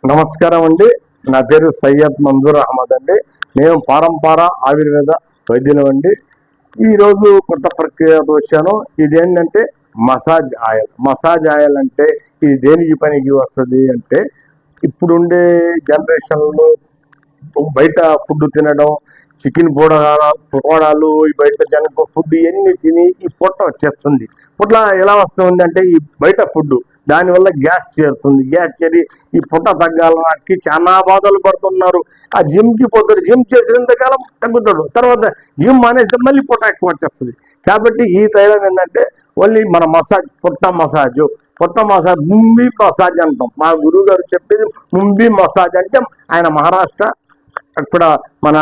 నమస్కారం అండి. నా పేరు సయ్యద్ మంజూర్ అహ్మద్ అండి. మేము పారంపర ఆయుర్వేద వైద్యులం అండి. ఈరోజు కొత్త ప్రక్రియతో వచ్చాను. ఇదేంటంటే మసాజ్ ఆయిల్. మసాజ్ ఆయిల్ అంటే ఇది దేనికి పనికి వస్తుంది అంటే, ఇప్పుడుండే జనరేషన్లో బయట ఫుడ్ తినడం, చికెన్ పకోడాలు, ఈ బయట జనక ఫుడ్ ఇవన్నీ తిని ఈ పొట్ట వచ్చేస్తుంది. పొట్ల ఎలా వస్తుంది అంటే ఈ బయట ఫుడ్ దానివల్ల గ్యాస్ చేరుతుంది. గ్యాస్ చేరి ఈ పొట్ట తగ్గాలకి చాలా బాధలు పడుతున్నారు. ఆ జిమ్కి పోతాడు, జిమ్ చేసినంతకాలం తగ్గుతాడు, తర్వాత జిమ్ మానేస్తే మళ్ళీ పొట్ట ఎక్కువ వచ్చేస్తుంది. కాబట్టి ఈ తైలం ఏంటంటే ఓన్లీ మన మసాజ్, పొట్ట మసాజ్ ముంబీ మసాజ్ అంటాం. మా గురువు గారు చెప్పేది ముంబీ మసాజ్ అంటే, ఆయన మహారాష్ట్ర అక్కడ మన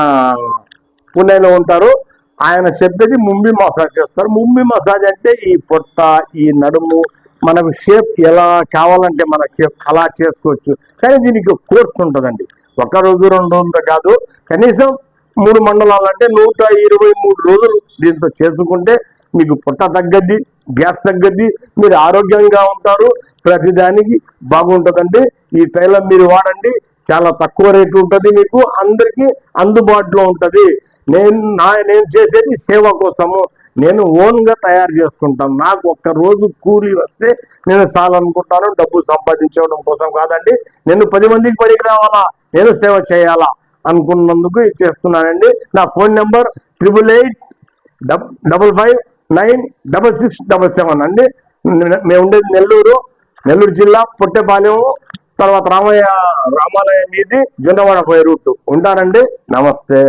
పూణేలో ఉంటారు. ఆయన చెప్పేది ముంబీ మసాజ్ చేస్తారు. ముంబీ మసాజ్ అంటే ఈ పొట్ట, ఈ నడుము మనకు షేప్ ఎలా కావాలంటే మన షేప్ అలా చేసుకోవచ్చు. కానీ దీనికి కోర్స్ ఉంటుందండి. ఒక రోజు 2 రోజులు కాదు, కనీసం 3 మండలాలు అంటే 123 రోజులు దీంతో చేసుకుంటే మీకు పొట్ట తగ్గద్ది, గ్యాస్ తగ్గద్ది, మీరు ఆరోగ్యంగా ఉంటారు. ప్రతిదానికి బాగుంటుందండి. ఈ తైలం మీరు వాడండి. చాలా తక్కువ రేటు ఉంటుంది, మీకు అందరికీ అందుబాటులో ఉంటుంది. నేను చేసేది సేవ కోసము. నేను ఓన్గా తయారు చేసుకుంటాను. నాకు ఒక్క రోజు కూలీ వస్తే నేను చాలనుకుంటాను. డబ్బు సంపాదించడం కోసం కాదండి. నేను 10 మందికి పనికి రావాలా, నేను సేవ చేయాలా అనుకున్నందుకు ఇది చేస్తున్నానండి. నా ఫోన్ నెంబర్ 8855596677 అండి. మేము ఉండేది నెల్లూరు జిల్లా పొట్టేపాలెం, తర్వాత రామాలయం మీది జొన్నవాడ పోయే రూట్ ఉంటారండి. నమస్తే.